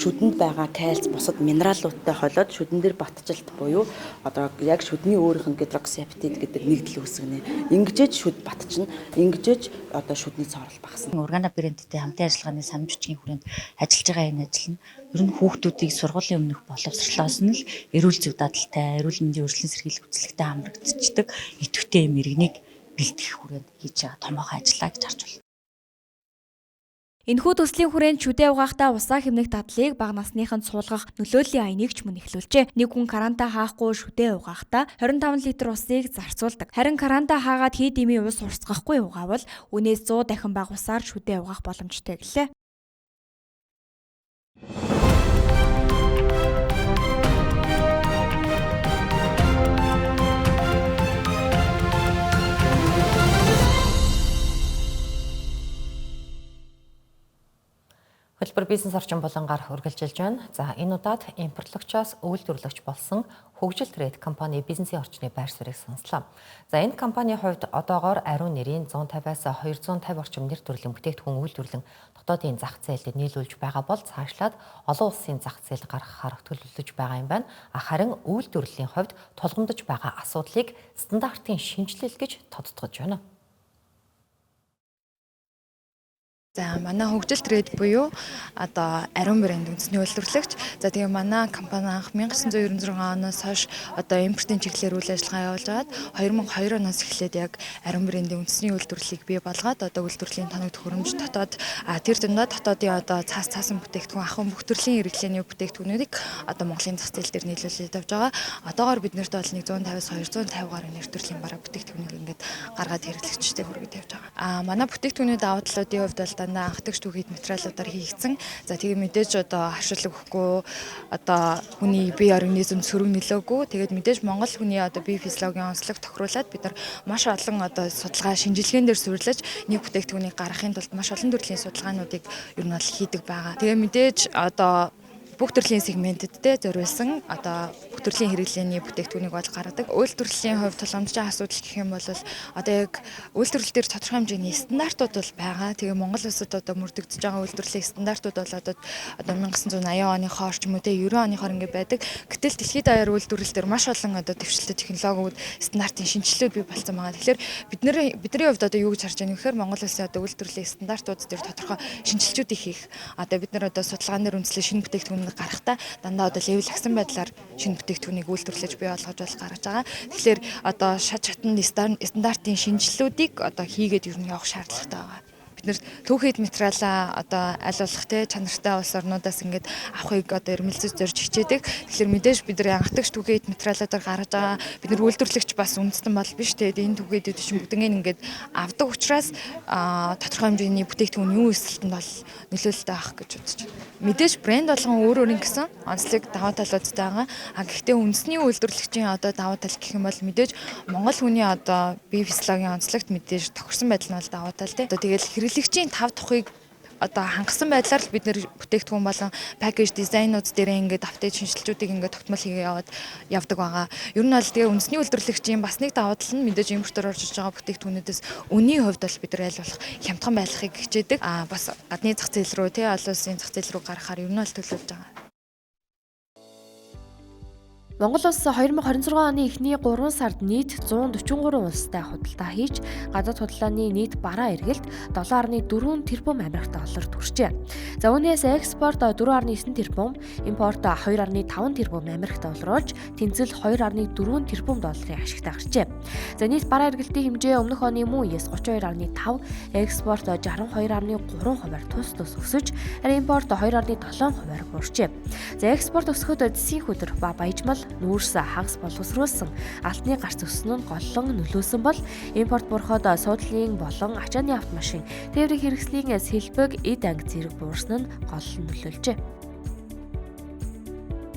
S19: шүдэнд байгаа кальц бусад минералуудтай холоод шүдэн дээр батжилт буюу одоо яг шүдний өөрийнх нь гидроксиаптид гэдэг нэгдэл үүсгэнэ. Ингэжээч шүд батчна. Ингэжээч одоо шүдний цоорол багасна. Органа брэндтэй хамтын ажиллагааны самж бичгийн хүрээнд ажиллаж байгаа энэ ажил нь ер нь хүүхдүүдийг сургуулийн өмнөх боловсролоос нь л эрүүл зөв дадалтай, эрүүл мэндийн өршлөн сэргийлэх үзлэгтэй хамрагдчихдаг идэвхтэй юм иргэнийг бэлтгэх хүрээнд хийж байгаа томоохон ажиллаа гэж харж байна.
S17: Энэхүү төслийн хүрээнд шүдээ угаахтаа усаа хэмнэх дадлыг бага насныханд суулгах нөлөөллийн аяныг ч мөн эхлүүлжээ. Нэг хүн карантаа хаахгүй шүдээ угаахтаа 25 литр усыг зарцуулдаг. Харин карантаа хаагаад хий дэмий ус урсгахгүй угаавал үнээс 100 дахин бага усаар шүдээ угаах боломжтой гэлээ.
S1: Хөтөлбөр бизнес орчин болонгаар үргэлжилж байна. За энэ удаад импортлогчоос үйлдвэрлэгч болсон хөгжил трейд компани бизнесийн орчны байр суурийг сонслоо. За энэ компанийн хувьд одоогоор ариун нэрийн 150-аас 250 орчим нэр төрлийн бүтээгдэхүүн үйлдвэрлэн дотоодын зах зээлд нийлүүлж байгаа бол цаашлаад олон улсын зах зээлд гаргахаар төлөвлөж байгаа юм байна. Харин үйлдвэрлэлийн хувьд тулгамдж байгаа асуудлыг стандартын шинжилэл гэж тодтогдож байна.
S20: За манай хөгжил трейд буюу одоо ариун брэнд үндэсний үйлдвэрлэгч. За тэгээ манай компани анх 1996 оноос хойш одоо импортын чиглэлээр үйл ажиллагаа явуулж байгаад 2002 оноос эхлээд яг ариун брэндийн үндэсний үйлдвэрлэлийг бий болгоод одоо үйлдвэрлэлийн тоног төхөөрөмж дотоод тэр дундаа дотоодын одоо цаасан бүтээгдэхүүн ахын бүх төрлийн хэрэглээний бүтээгдэхүүнүүдийг одоо Монголын зах зээл дээр нийлүүлээд явж байгаа. Одоогоор бид нарт бол 150-аас 250 гаруй нэр төрлийн бараа бүтээгдэхүүнийг ингээд гаргаад хэрэглэгчтэй хүргэж явж байгаа. Манай бүтээгдэхүүний давуу талуудын хувьд бол анхдагч түгээх материалуудаар хийгдсэн. За тэгээ мэдээж одоо харшил өгөхгүй одоо хүний бие организм сөрөг нөлөөгүй. Тэгээд мэдээж Монгол хүний одоо бие физиологийн онцлог тохируулаад бид нар маш олон одоо судалгаа шинжилгээнд дээр суурилж нэг бүтээгдэхүүнийг гаргахын тулд маш олон төрлийн судалгаануудыг ер нь бол хийдэг байгаа. Тэгээ мэдээж одоо бүх төрлийн сегментэд зориулсан одоо бүх төрлийн хэрэглээний бүтээгдэхүүнийг бол гаргадаг. Үйлдвэрлэлийн хувьд тулгамдчийн асуудал гэх юм бол одоо яг үйлдвэрлэл дээр тодорхой хэмжээний стандартууд бол байгаа. Тэгээ Монгол улсад одоо мөрдөгдөж байгаа үйлдвэрлэлийн стандартууд бол одоо 1980 оны хойш ч юм уу 90 оны хойш ингэ байдаг. Гэтэл дэлхийд даяар үйлдвэрлэл дээр маш олон одоо дэвшилтэй технологиуд, стандартын шинжилэлүүд бий болсон байгаа. Тэгэхээр бидний хувьд одоо юу гэж харж байгаа вэ гэхээр Монгол улсын одоо үйлдвэрлэлийн стандартууд дээр тодорхой шинжилгэүүдийг хийх. Одоо бид нар одоо судалгаанаар үндэслэх шинэ бүтээгдэхүүн гарахтаа дандаа одоо левел агсан байдлаар шинэ бүтээгдэхүүнийг үйлдвэрлэж бий болгож гаргаж байгаа. Тэгэхээр одоо шат шатны стандартын шинжилэлүүдийг одоо хийгээд ер нь явах шаардлагатай байгаа. Бид нэр түүхэд материалаа одоо аль болох чанартай улс орнуудаас ингээд авахыг одоо эрмэлзэж зорж хичээдэг. Тэгэхээр мэдээж бидний анхдагч түүхэд материалуудаар гаргаж байгаа. Бид нар үйлдвэрлэгч бас үндэстэн бол биш энэ түүхэдүүд чинь бүгднийг ингээд авдаг учраас тодорхой хэмжээний бүтээгдэхүүн юу эсэлтэнд бол нөлөөлөлтэй авах гэж бодож байна. Мэдээж брэнд болгон өөр гэсэн онцлог давуу талуудтай байгаа. Гэхдээ үндэсний үйлдвэрлэгчийн одоо давуу тал гэх юм бол мэдээж Монгол хүний одоо бие физиологийн онцлогт мэдээж тохирсон байдал нь бол давуу тал тий. Одоо тэгэл хэрэглэгчийн тав тухыг одоо хангасан байдлаар л бид нэр бүтээгдэхүүн болон пакэж дизайнууд дээр ингээд автомат шинжилгэүүдийг ингээд тогтмол хийгээд явдаг байгаа. Ер нь бол тэгээ үндэсний үйлдвэрлэгчийн бас нэг давуу тал нь мэдээж импортоор орж иж байгаа бүтээгдэхүүнүүдээс үнийн хувьд бол бид нар аль болох хямдхан байхыг хичээдэг. Бас гадны зах зээл рүү тий олон улсын зах зээл рүү гаргахаар ер нь бол төлөвлөж байгаа.
S2: Монгол улс 2026 оны эхний 3 сард нийт 143 улстай худалдаа хийж, гадаад худалдааны нийт бараа эргэлт 7.4 тэрбум Америк доллар хүрчээ. За үүнээс экспорт 4.9 тэрбум, импорт 2.5 тэрбум Америк доллар болж, тэнцэл 2.4 тэрбум долларын ашигтай гарчээ. За нийт бараа эргэлтийн хэмжээ өмнөх оны мөн үеэс 32.5, экспорт 62.3%-аар тус өсөж, харин импорт 2.7%-аар буурчээ. За экспорт өсөхөд засгийн хөдөр ба баяжмал нүүрс хагас боловсруулсан алтны гарц өснө нь голлон нөлөөсөн бол импорт буурахад суудлын болон ачааны автомашин тээврийн хэрэгслийн сэлбэг эд анги зэрэг буурсан нь голлон нөлөөлжээ.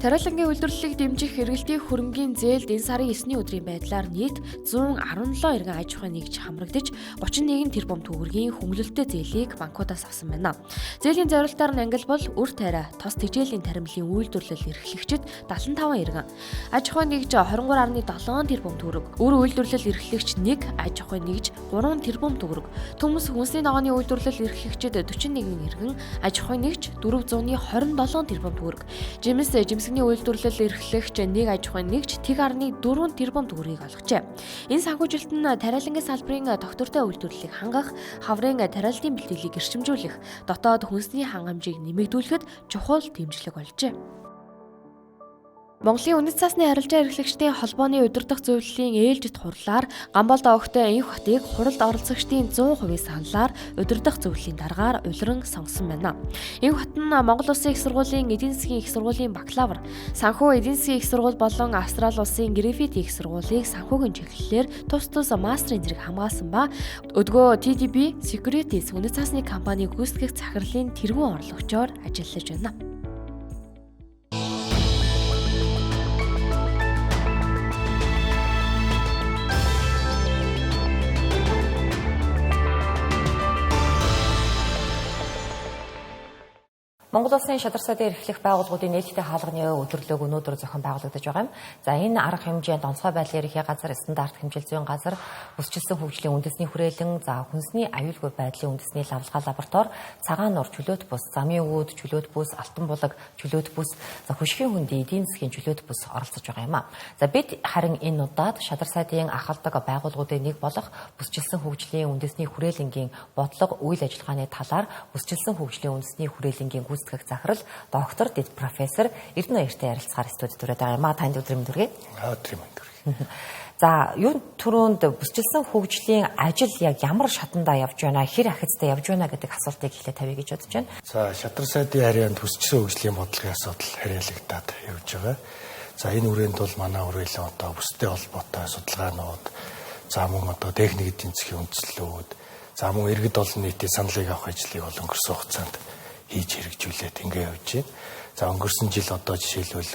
S2: Тариалангийн үйлдвэрлэлийг дэмжих эргэлтийн хөрөнгийн зээлд энэ сарын 9-ний өдрийн байдлаар нийт 117 иргэн аж ахуйн нэгж хамрагдаж 31 тэрбум төгрөгийн хөнгөлөлттэй зээлийг банкудаас авсан байна. Зээлийн зорилтоор нь англи бол үр тариа, тос тэжээлийн таримлын үйлдвэрлэл эрхлэгчид 75 иргэн, аж ахуйн нэгж 23.7 тэрбум төгрөг, үр үйлдвэрлэл эрхлэгч 1 аж ахуйн нэгж 3 тэрбум төгрөг, төмс хүнсний ногооны үйлдвэрлэл эрхлэгчид 41 иргэн, аж ахуйн нэгж 427 тэрбум төгрөг, жимсний үйлдвэрлэл эрхлэгч 1 аж ахуйн нэгж 1.4 тэрбум төгрөгийг олгожээ. Энэ санхүүжилт нь тариалангийн салбарын тогтвортой үйлдвэрлэлийг хангах, хаврын тариалтын бэлтгэлийг эрчимжүүлэх, дотоод хүнсний хангамжийг нэмэгдүүлэхэд чухал дэмжлэг олжээ. Монголын үнэт цаасны арилжаа эрхлэгчдийн холбооны удирдах зөвлөлийн ээлжид хурлаар Гамболд огтой энх хотыг хуралд оролцогчдын 100% саналаар удирдах зөвлөлийн дараагаар улиран сонгосон байна. Энх хот нь Монгол Улсын их сургуулийн эдийн засгийн их сургуулийн бакалавр, санхүү эдийн засгийн их сургууль болон Австрали улсын Гриффит их сургуулийг санхүүгийн чиглэлээр тус мастрын зэрэг хамгаалсан ба өдгөө TDB Securities үнэт цаасны компаниг гүйцэтгэх захирлын тэргуун орлогчоор ажиллаж байна.
S1: Монгол Улсын шадар сайдын эрхлэх байгууллагуудын нээлттэй хаалганы өдөрлөг өнөөдөр зохион байгуулагдаж байгаа юм. За энэ арга хэмжээнд онцгой байдлын ерхий газар, стандарт хэмжил зүйн газар, хүсчилсэн хөгжлийн үндэсний хүрээлэн, за хүнсний аюулгүй байдлын үндэсний лавлгаа лаборатори, цагаан нур чөлөөт бус, замын үүд чөлөөт бус, алтан булаг чөлөөт бус, за хөшгийн хөндий эдийн засгийн чөлөөт бус оролцож байгаа юм а. За бид харин энэ удаад шадар сайдын ахалдаг байгууллагуудын нэг болох хүсчилсэн хөгжлийн үндэсний хүрээлэнгийн бодлого үйл ажиллагааны талаар хүсчилсэн хөгжлийн үндэсний хүрээлэнгийн гүйцэтгэх захирал доктор дэд профессор Эрдэнэ Баяртай ярилцахаар студид төрөд байгаа юм а. Танд өдрийн мэнд хүргэе.
S21: Өдрийн мэнд хүргэе.
S1: За, юу түрүүнд бүсчилсэн хөгжлийн ажил яг ямар шатандаа явж байна, хэр ахицтай явж байна гэдэг асуултыг эхлээд тавья гэж бодож байна.
S21: За, шадар сайдын харьяанд бүсчилсэн хөгжлийн бодлогын асуудал хариалагдаад явж байгаа. За, энэ үрээнд бол манай хүрээлэн одоо бүстэй холбоотой судалгаанууд, за мөн одоо техник эдийн засгийн үндслүүд, за мөн иргэд олон нийтийн саналыг авах ажлыг бол өнгөрсөн хугацаанд хийж хэрэгжүүлээд ингэ явж байна. За өнгөрсөн жил одоо жишээлбэл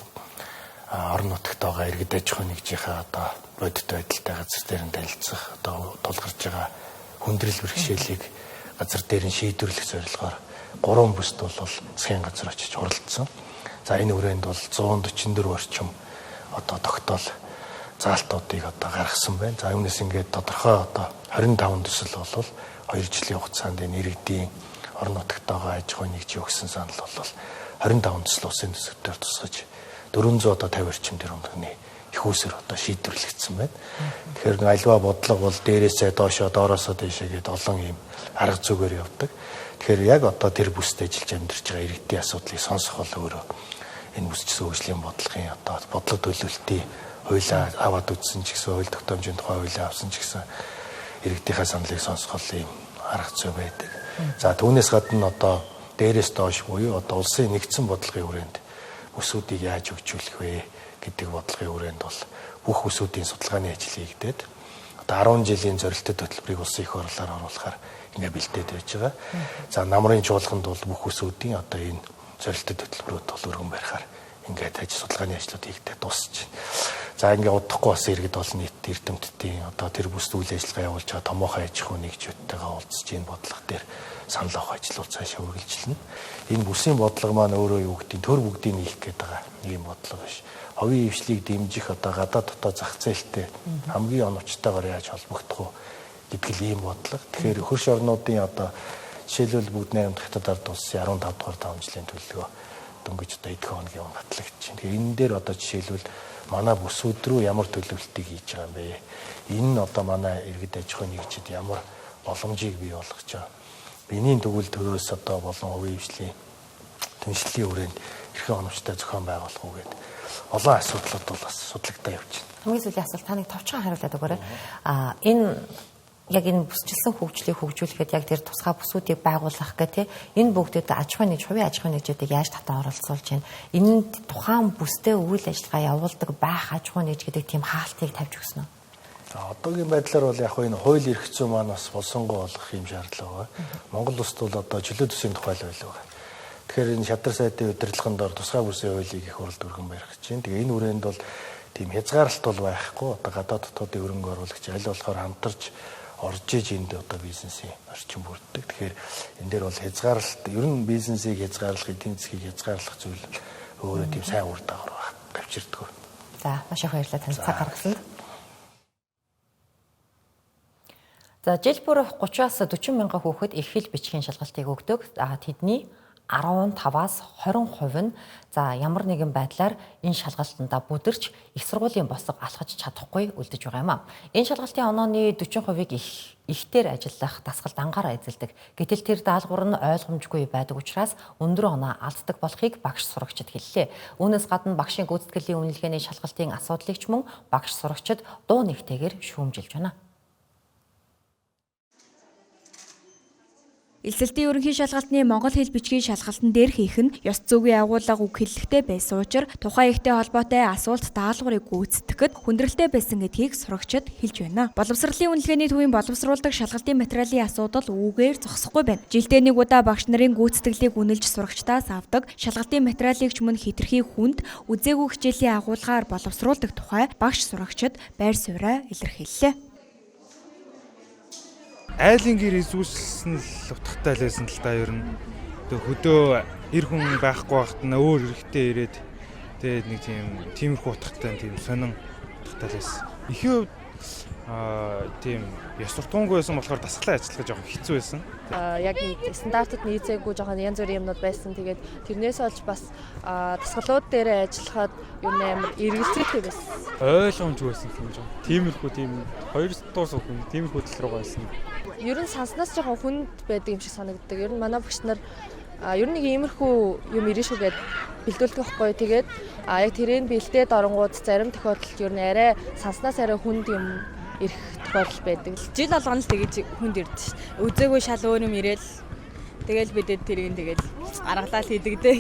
S21: орон нутагт байгаа иргэд аж ахуйн нэгжийнхээ одоо бодит байдалтай газар дээр нь танилцах одоо тулгарч байгаа хүндрэл бэрхшээлийг газар дээр нь шийдвэрлэх зорилгоор 3 бүст бол засгийн газар очиж оролцсон. За энэ үрээнд бол 144 орчим одоо тогтоол заалтуудыг одоо гаргасан байна. За үүнээс ингээд тодорхой одоо 25 төсөл бол 2 жилийн хугацаанд энэ иргэдийн орон нутагт байгаа аж ахуйн нэгжийн өгсөн санал бол 25 төсөл улсын төсөвтөөр тусгаж 450 орчим тэрбумны их усээр одоо шийдвэрлэгдсэн байна. Тэгэхээр альва бодлого бол дээрээсээ доошоо доороосоо дээшээ гээд олон юм арга зүгээр явдаг. Тэгэхээр яг одоо тэр бүсд ажиллаж амьдарч байгаа иргэдийн асуудлыг сонсох бол өөрөө энэ бүсчилсэн хөгжлийн бодлогын одоо бодлого төлөвлөлтийн хуулиа аваад үзсэн ч гэсэн хууль тогтоомжийн тухай хуулиа авсан ч гэсэн иргэдийнхээ саналыг сонсох бол юм арга зүй байдаг. За түүнээс гадна одоо дээрээс доош буюу одоо улсын нэгдсэн бодлогын хүрээнд бүсүүдийг яаж хөгжүүлэх вэ гэдэг бодлогын хүрээнд бол бүх бүсүүдийн судалгааны ажил хийгдээд одоо 10 жилийн зорилттой хөтөлбөрийг улсын их хурлаар оруулахаар ингээ бэлдээд байж байгаа. За намрын чуулганд бол бүх бүсүүдийн одоо энэ зорилттой хөтөлбөрүүд бол өргөн барихаар ингээд ажил судалгааны ажлууд хийгдээд дуусч байна. За ингээ удахгүй бас иргэд олон нийт эрдэмтдийн одоо тэр бүсд үйл ажиллагаа явуулж байгаа томоохон аж ахуйн нэгжүүдтэйгээ уулзж энэ бодлого дээр санал авах ажлууд цаашаа үргэлжилнэ. Энэ бүсийн бодлого маань өөрөө юу гэдэг төр бүгдийг нийлэх гээд байгаа нэг юм бодлого биш. Ховын ившлийг дэмжих одоо гадаад дотоод зах зээлтэй хамгийн оновчтойгоор яаж холбогдох вэ гэдэг л ийм бодлого. Тэгэхээр хөрш орнуудын одоо жишээлбэл бүгд найрамд хятад ард улсын 15 дугаар даван жилийн төлөвлөгөө дөнгөж одоо эдгээр хоногийн өмнө батлагдчихэв. Тэгэхээр энэ дээр одоо жишээлбэл манай бүсүүд рүү ямар төлөвлөлтийг хийж байгаа юм бэ? Энэ нь одоо манай иргэд аж ахуйн нэгжид ямар боломжийг бий болгож байгаа. Биний төгөл төрөөс одоо болон хувийн хвшлийн түншлэлийн хүрээнд эрхэн оновчтой зохион байгуулах уу гэдэг олон асуудлууд бол бас судлагдаа явж байна.
S1: Хамгийн сүүлийн асуулт таныг товчхон хариулаад өгөөрэй. Энэ яг энэ бүсчилсэн хөгжлийг хөгжүүлэхэд яг тэр тусгай бүсүүдийг байгуулах гэх энэ бүгдэд аж ахуйн нэгж, хувийн аж ахуйн нэгжүүдийг яаж татан оролцуулж байна? Энэ тухайн бүстэй үйл ажиллагаа явуулдаг байх аж ахуйн нэгж гэдэг тийм хаалтыг тавьж өгсөн үү?
S21: Одоогийн байдлаар бол яг энэ хууль эрх зүйн маань бас болсонгоо болгох юм шаардлага байна. Монгол улсд бол одоо чөлөө төсвийн тухай л байлаа. Тэгэхээр энэ шадар сайдын удирдлагын дор тусгай бүсийн хуулийг их хурлд өргөн барих гэж байна. Тэгээ энэ үрээнд бол тийм хязгаарлалт бол байхгүй. Одоо гадаад дотоодын хөрөнгө оруулагч аль болохоор хамтарч орж иж энд одоо бизнесийн орчин бүрддэг. Тэгэхээр энэ дээр бол хязгаарлалт ер нь бизнесийг хязгаарлах, эдийн засгийг хязгаарлах зүйл өөрөө тийм сайн үр дагавар авчирдаггүй.
S1: За маш их баярлалаа танд цаг гаргасан. За жил бүр 30-аас 40 мянган хүүхэд их хэл бичгийн шалгалтыг өгдөг. Тэдний 15-аас 20% нь за ямар нэгэн байдлаар энэ шалгалтанда бүдэрч их сургуулийн босго алхаж чадахгүй үлдэж байгаа юм а. Энэ шалгалтын онооны 40%-ийг ихтер ажиллах дасгалд анхаараа эзэлдэг. Гэтэл тэр даалгавар нь ойлгомжгүй байдаг учраас өндөр оноо алддаг болохыг багш сурагчид хэллээ. Үүнээс гадна багшийн гүйцэтгэлийн үнэлгээний шалгалтын асуудлыг ч мөн багш сурагчид дуу нэгтэйгээр шүүмжилж байна.
S17: Элсэлтийн ерөнхий шалгалтны монгол хэл бичгийн шалгалтын дээр хийх нь ёс зүйн агуулга үг хэллэгтэй байсан учраас тухайн ихтэй холбоотой асуулт даалгаврыг гүйцэтгэхэд хүндрэлтэй байсан гэдгийг сурагчид хэлж байна. Боловсролын үнэлгээний төвийн боловсруулдаг шалгалтын материалын асуудал үүгээр зогсохгүй байна. Жилдээ нэг удаа багш нарын гүйцэтгэлийг үнэлж сурагчдаас авдаг шалгалтын материалыг ч мөн хэтэрхий хүнд үзээгүй хичээлийн агуулгаар боловсруулдаг тухай багш сурагчид байр сууриа илэрхийллээ.
S22: Айлын гэр изүүлсэн л утгатай лсэн л та ер нь.
S3: хөдөө эр хүн байхгүй байхад нь өөр хэрэгтэй ирээд тэгээд нэг тиймэрхүү утгатай тийм сонин утгатай байсан. Ихэнх хувьд тийм ёс суртахуунгүй байсан болохоор дасгалаа ажиллах жоохон хэцүү байсан.
S22: Яг стандартад нийцээгүй жоохон янз бүрийн юмнууд байсан. Тэгээд тэрнээс олж бас дасгалууд дээр ажиллахад юу нээр эргэлзээтэй байсан.
S23: Ойлгомжгүй байсан юм жоо. Тиймэрхүү тийм хоёр дуус хүн тиймэрхүү тал руу байсан.
S22: Ер нь санснаас жоохон хүнд байдаг юм шиг санагддаг. Ер нь манай багш нар ер нь нэг иймэрхүү юм ирэх шүүгээд бэлдүүлдэг байхгүй. Тэгээд яг тэрийг бэлдээд оронгууд зарим тохиолдолд ер нь арай санснаас арай хүнд юм ирэх тохиолдол байдаг. Жил болгоно л тэгэж хүнд ирдэ ш. Үзээгүй шал өөр юм ирээл тэгэл бидэд тэрийг тэгэл гаргалаад хийдэгдээ.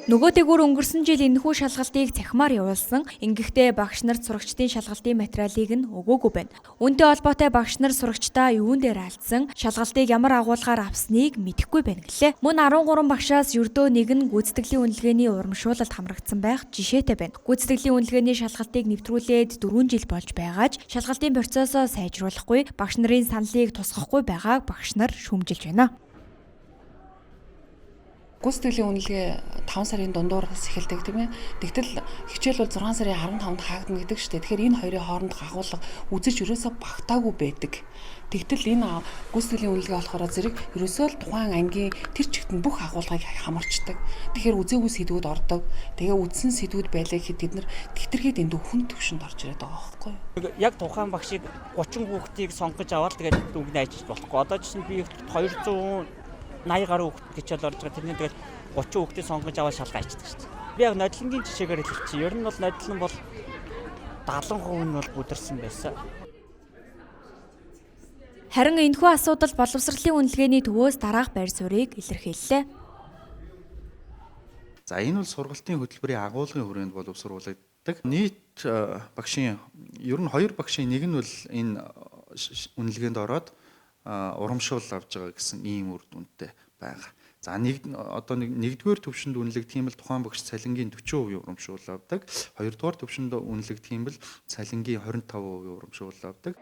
S17: Нөгөө дээгүүр өнгөрсөн жил энэхүү шалгалтыг цахимаар явуулсан. Ингэхдээ багш нарт сурагчдын шалгалтын материалыг нь өгөөгүй байна. Үүнтэй холбоотой багш нар сурагчдаа юун дээр алдсан, шалгалтыг ямар агуулгаар авсныг мэдэхгүй байна гэлээ. Мөн 13 багшаас ердөө нэг нь гүйцэтгэлийн үнэлгээний урамшуулалд хамрагдсан байх жишээтэй байна. Гүйцэтгэлийн үнэлгээний шалгалтыг нэвтрүүлээд 4 жил болж байгааж шалгалтын процессоо сайжруулахгүй, багш нарын саналыг тусгахгүй байгааг багш нар шүүмжилж байна.
S24: Гүйцэтгэлийн үнэлгээ 5 сарын дундуураас эхэлдэг тийм ээ. Тэгтэл хичээл бол 6 сарын 15-нд хаагдана гэдэг шүү дээ. Тэгэхээр энэ хоёрын хооронд агуулга үзэж ерөөсөө багтаагүй байдаг. Тэгтэл энэ гүйцэтгэлийн үнэлгээ болохоор зэрэг ерөөсөө л тухайн ангийн тэр чигт бүх агуулгыг хамарчдаг. Тэгэхээр үзээгүй сэдвүүд ордог. Тэгээ үдсэн сэдвүүд байлаа гэхэд бид нар тэтэргээд энд хүн төвшөнд орж ирээд байгаа байхгүй юу?
S25: Яг тухайн багшийг 30 хүүхдийг сонгож аваад тэгээд дүгнэж ажиллаж болохгүй. Одоо жишээ нь би 80 гаруй хүүхэд гिचэл орж байгаа. Тэрний тэгээд 30 хүүхдийг сонгож аваад шалгаа хийдэг шүү дээ. Би яг нодлонгийн жишээгээр хэлчихье. Ер нь бол нодлон бол 70% нь бол бүдэрсэн байсан.
S17: Харин энэхүү асуудал боловсролын үнэлгээний төвөөс дараах байр суурийг илэрхийллээ.
S26: За энэ бол сургалтын хөтөлбөрийн агуулгын хүрээнд боловсруулагддаг. Нийт багшийн ер нь 2 багшийн нэг нь бол энэ үнэлгээнд ороод урамшуул авж байгаа гэсэн ийм үр дүнтэй байгаа. За нэгдүгээр төвшөнд үнэлэг тийм л тухайн багш цалингийн 40% урамшуул авдаг. Хоёрдугаар төвшөнд үнэлэг тийм л цалингийн 25% урамшуул авдаг.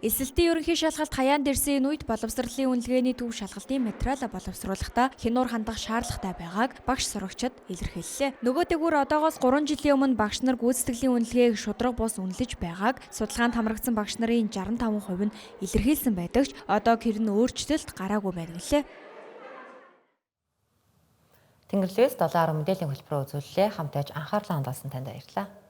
S17: Эсэлтийн ерөнхий шалгалт хаяанд ирсэн үед боловсролын үнэлгээний төв шалгалтын материал боловсруулахдаа хянуур хандах шаардлагатай байгааг багш сурагчид илэрхийллээ. Нөгөө дээгүүр одоогоос 3 жилийн өмнө багш нар гүйцэтгэлийн үнэлгээг шудраг бус үнэлж байгааг судалгаанд хамрагдсан багш нарын 65% нь илэрхийлсэн байдаг ч одоо гэр нь өөрчлөлт гараагүй байна гэлээ.
S1: Тэнгэрлэгээс 7 10 мэдээллийн хөтөлбөрөөр үзүүллээ. Хамтдаж анхаарлаа хандуулсан танд баярлалаа.